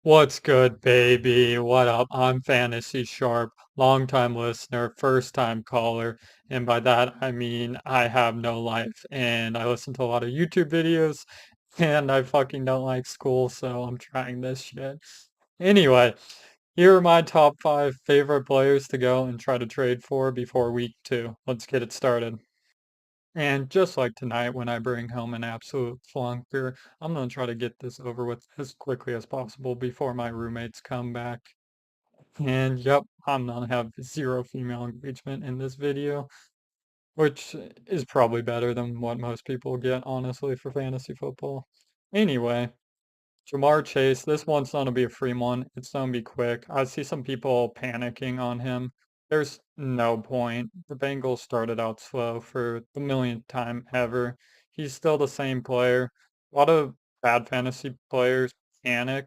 What's good, baby? What up? I'm Fantasy Sharp, longtime listener, first time caller, and by that I mean I have no life and I listen to a lot of YouTube videos and I fucking don't like school, so I'm trying this shit. Anyway, here are my top five favorite players to go and try to trade for before week two. Let's get it started. And just like tonight, when I bring home an absolute flunker, I'm going to try to get this over with as quickly as possible before my roommates come back. And yep, I'm going to have zero female engagement in this video, which is probably better than what most people get, honestly, for fantasy football. Anyway, Jamar Chase, this one's going to be a free one. It's going to be quick. I see some people panicking on him. There's no point. The Bengals started out slow for the millionth time ever. He's still the same player. A lot of bad fantasy players panic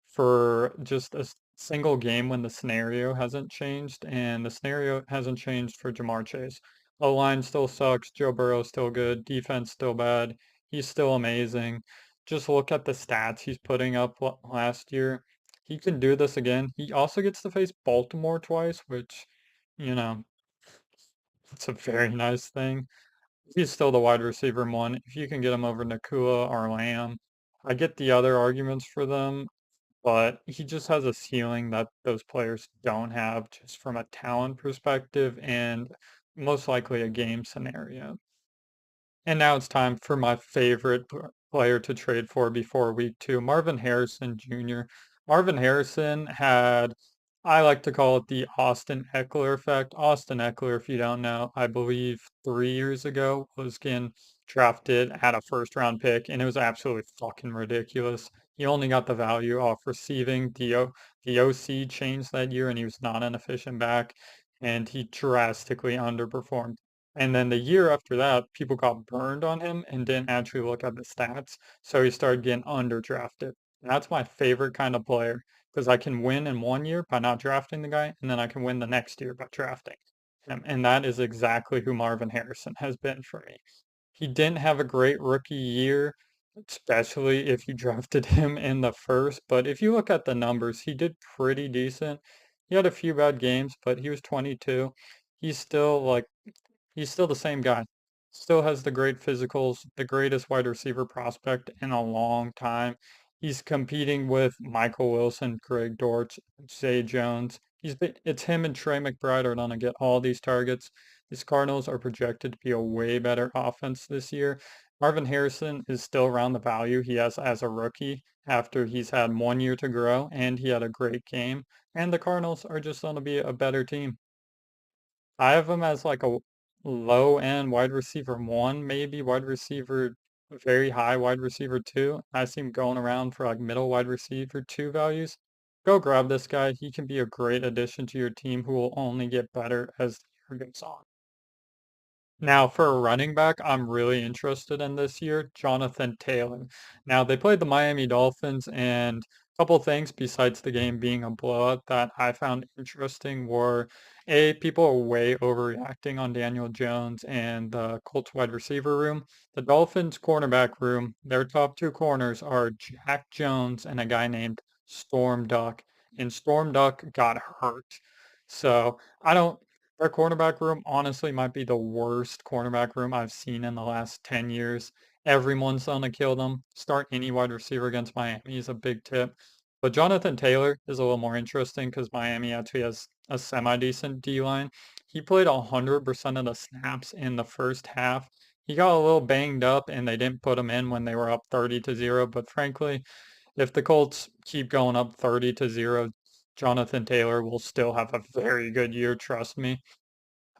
for just a single game when the scenario hasn't changed, and the scenario hasn't changed for Jamar Chase. O-line still sucks. Joe Burrow's still good. Defense still bad. He's still amazing. Just look at the stats he's putting up last year. He can do this again. He also gets to face Baltimore twice, which, you know, it's a very nice thing. He's still the wide receiver one. If you can get him over Nakua or Lamb, I get the other arguments for them, but he just has a ceiling that those players don't have just from a talent perspective and most likely a game scenario. And now it's time for my favorite player to trade for before week two, Marvin Harrison Jr. Marvin Harrison had, I like to call it the Austin Eckler effect. Austin Eckler, if you don't know, I believe 3 years ago was getting drafted at a first round pick, and it was absolutely fucking ridiculous. He only got the value off receiving. The OC changed that year, and he was not an efficient back, and he drastically underperformed. And then the year after that, people got burned on him and didn't actually look at the stats. So he started getting underdrafted. And that's my favorite kind of player because I can win in one year by not drafting the guy, and then I can win the next year by drafting him. And that is exactly who Marvin Harrison has been for me. He didn't have a great rookie year, especially if you drafted him in the first. But if you look at the numbers, he did pretty decent. He had a few bad games, but he was 22. He's still like He's still the same guy. Still has the great physicals, the greatest wide receiver prospect in a long time. He's competing with Michael Wilson, Greg Dortch, Zay Jones. It's him and Trey McBride are going to get all these targets. These Cardinals are projected to be a way better offense this year. Marvin Harrison is still around the value he has as a rookie after he's had 1 year to grow and he had a great game. And the Cardinals are just going to be a better team. I have him as like a low end wide receiver one, maybe wide receiver, very high wide receiver two. I see him going around for like middle wide receiver two values. Go grab this guy. He can be a great addition to your team who will only get better as the year goes on. Now, for a running back, I'm really interested in this year, Jonathan Taylor. Now, they played the Miami Dolphins, and a couple things besides the game being a blowout that I found interesting were A, people are way overreacting on Daniel Jones and the Colts wide receiver room. The Dolphins cornerback room, their top two corners are Jack Jones and a guy named Storm Duck, and Storm Duck got hurt. So I don't their cornerback room honestly might be the worst cornerback room I've seen in the last 10 years. Everyone's going to kill them. Start any wide receiver against Miami is a big tip. But Jonathan Taylor is a little more interesting because Miami actually has a semi-decent D-line. He played 100% of the snaps in the first half. He got a little banged up and they didn't put him in when they were up 30-0. But frankly, if the Colts keep going up 30-0, Jonathan Taylor will still have a very good year, trust me.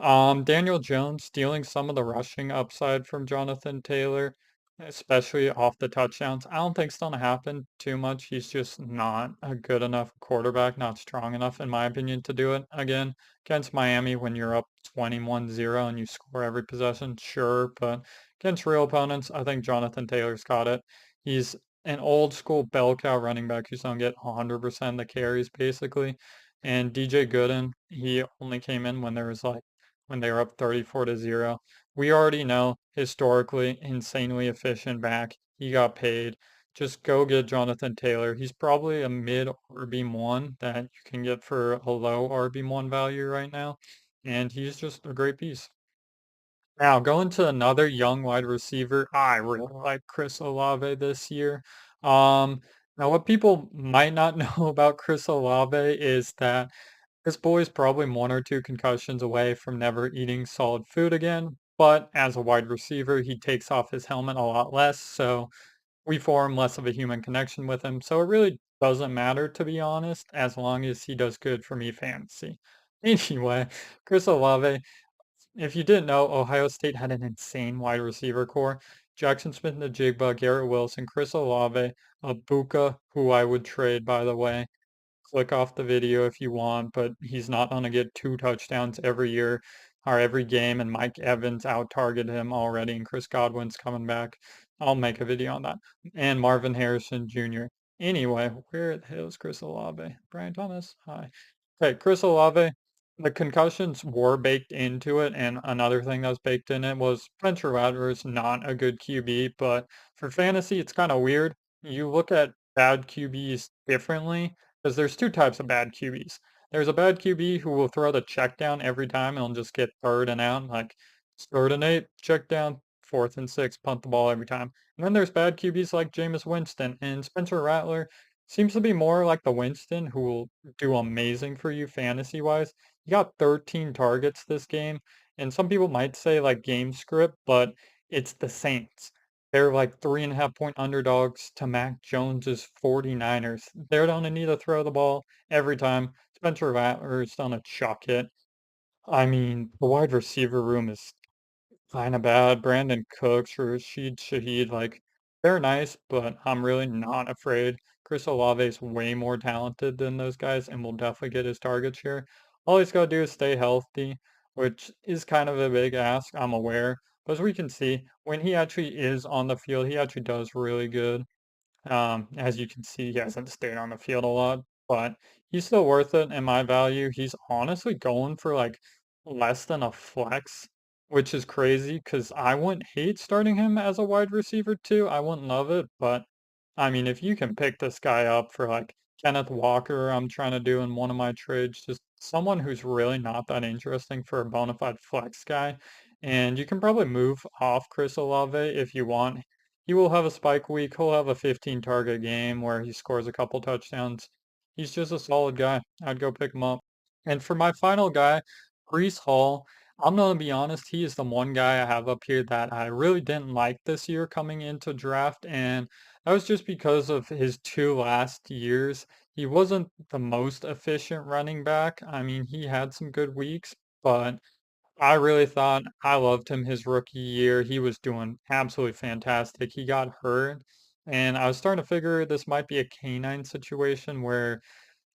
Daniel Jones stealing some of the rushing upside from Jonathan Taylor, especially off the touchdowns. I don't think it's going to happen too much. He's just not a good enough quarterback, not strong enough, in my opinion, to do it again against Miami when you're up 21-0 and you score every possession. Sure, but against real opponents, I think Jonathan Taylor's got it. He's an old school bell cow running back who's going to get 100% of the carries, basically. And DJ Gooden, he only came in when there was like when they were up 34-0. We already know historically insanely efficient back. He got paid. just go get Jonathan Taylor. He's probably a mid RB1 that you can get for a low RB1 value right now, and he's just a great piece. Now, going to another young wide receiver, I really like Chris Olave this year. Now what people might not know about Chris Olave is that this boy is probably one or two concussions away from never eating solid food again, but as a wide receiver, he takes off his helmet a lot less, so we form less of a human connection with him. So it really doesn't matter, to be honest, as long as he does good for me fantasy. Anyway, Chris Olave, if you didn't know, Ohio State had an insane wide receiver core. Jackson Smith-Njigba, Garrett Wilson, Chris Olave, Egbuka, who I would trade, by the way. Click off the video if you want, but he's not going to get 2 touchdowns every year or every game, and Mike Evans out-targeted him already, and Chris Godwin's coming back. I'll make a video on that. And Marvin Harrison Jr. Anyway, where the hell is Chris Olave? Brian Thomas, hi. Okay, Chris Olave, the concussions were baked into it, and another thing that was baked in it was Spencer Rattler is not a good QB, but for fantasy, it's kind of weird. You look at bad QBs differently because there's two types of bad QBs. There's a bad QB who will throw the check down every time and will just get third and out, like it's 3rd and 8, check down, 4th and 6, punt the ball every time. And then there's bad QBs like Jameis Winston, and Spencer Rattler seems to be more like the Winston who will do amazing for you fantasy wise. He got 13 targets this game, and some people might say like game script, but it's the Saints. They're like 3.5 point underdogs to Mac Jones's 49ers. They're gonna need to throw the ball every time. Spencer Rattler is gonna chuck it. I mean, the wide receiver room is kind of bad. Brandon Cooks, Rashid Shaheed, like they're nice, but I'm really not afraid. Chris Olave is way more talented than those guys and will definitely get his target share. All he's got to do is stay healthy, which is kind of a big ask, I'm aware. But as we can see, when he actually is on the field, he actually does really good. As you can see, he hasn't stayed on the field a lot, but he's still worth it in my value. He's honestly going for like less than a flex, which is crazy because I wouldn't hate starting him as a wide receiver too. I wouldn't love it, but I mean, if you can pick this guy up for like Kenneth Walker, I'm trying to do in one of my trades, just someone who's really not that interesting for a bona fide flex guy. And you can probably move off Chris Olave if you want. He will have a spike week. He'll have a 15 target game where he scores a couple touchdowns. He's just a solid guy. I'd go pick him up. And for my final guy, Brees Hall, I'm gonna be honest, he is the one guy I have up here that I really didn't like this year coming into draft, and that was just because of his 2 last years. He wasn't the most efficient running back. I mean, he had some good weeks, but I really thought I loved him his rookie year. He was doing absolutely fantastic. He got hurt, and I was starting to figure this might be a canine situation where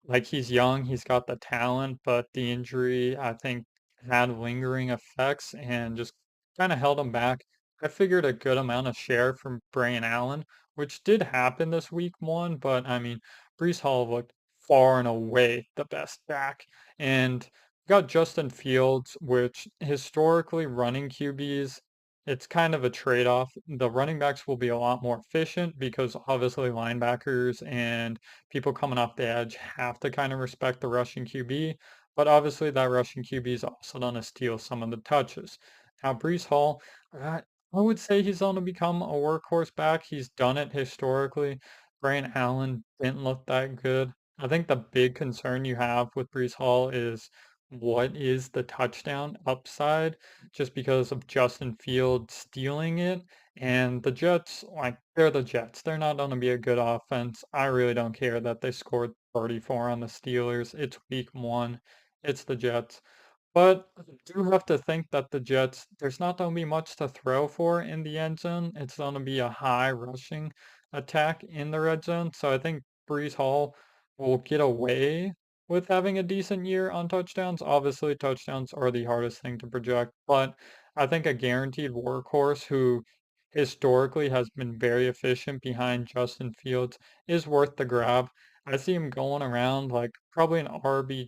like he's young, he's got the talent, but the injury I think had lingering effects and just kind of held him back. I figured a good amount of share from Brain Allen, which did happen this week 1, but I mean, Brees Hall looked far and away the best back. And got Justin Fields, which historically running QBs, it's kind of a trade-off. The running backs will be a lot more efficient because obviously linebackers and people coming off the edge have to kind of respect the rushing QB, but obviously that rushing QB is also going to steal some of the touches. Now, Brees Hall, I would say he's going to become a workhorse back. He's done it historically. Brian Allen didn't look that good. I think the big concern you have with Brees Hall is what is the touchdown upside just because of Justin Fields stealing it. And the Jets, like, they're the Jets. They're not going to be a good offense. I really don't care that they scored 34 on the Steelers. It's week 1. It's the Jets. But I do have to think that the Jets, there's not going to be much to throw for in the end zone. It's going to be a high rushing attack in the red zone. So I think Brees Hall will get away with having a decent year on touchdowns. Obviously, touchdowns are the hardest thing to project, but I think a guaranteed workhorse who historically has been very efficient behind Justin Fields is worth the grab. I see him going around like probably an RB2,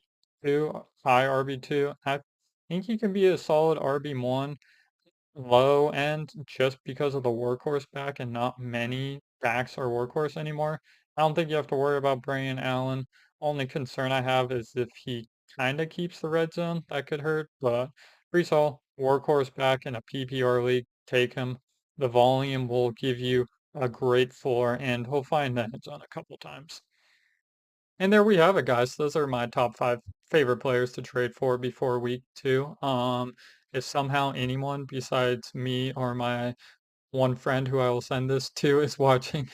high RB2. I think he can be a solid RB1, low end just because of the workhorse back and not many backs our workhorse anymore. I don't think you have to worry about Brayan Allen. Only concern I have is if he kind of keeps the red zone, that could hurt. But Breece Hall, workhorse back in a PPR league, take him. The volume will give you a great floor, and he'll find the end zone a couple times. And there we have it, guys. Those are my top 5 favorite players to trade for before week 2. If somehow anyone besides me or my one friend who I will send this to is watching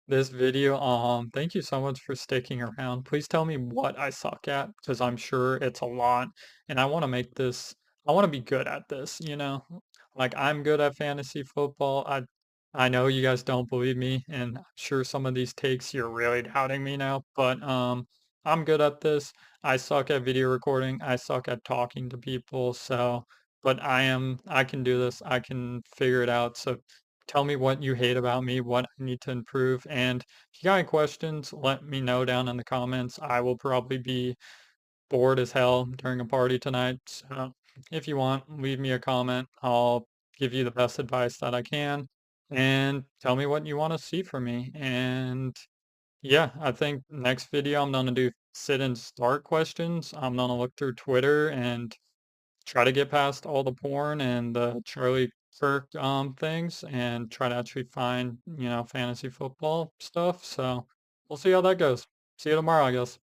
this video, thank you so much for sticking around. Please tell me what I suck at, because I'm sure it's a lot, and I want to make this, I want to be good at this, you know? Like I'm good at fantasy football. I know you guys don't believe me, and I'm sure some of these takes you're really doubting me now, but I'm good at this. I suck at video recording. I suck at talking to people, so but I can do this. I can figure it out. So tell me what you hate about me, what I need to improve. And if you got any questions, let me know down in the comments. I will probably be bored as hell during a party tonight. So if you want, leave me a comment. I'll give you the best advice that I can and tell me what you want to see from me. And yeah, I think next video I'm gonna do sit and start questions. I'm gonna look through Twitter and try to get past all the porn and the Charlie Kirk things and try to actually find, fantasy football stuff. So we'll see how that goes. See you tomorrow, I guess.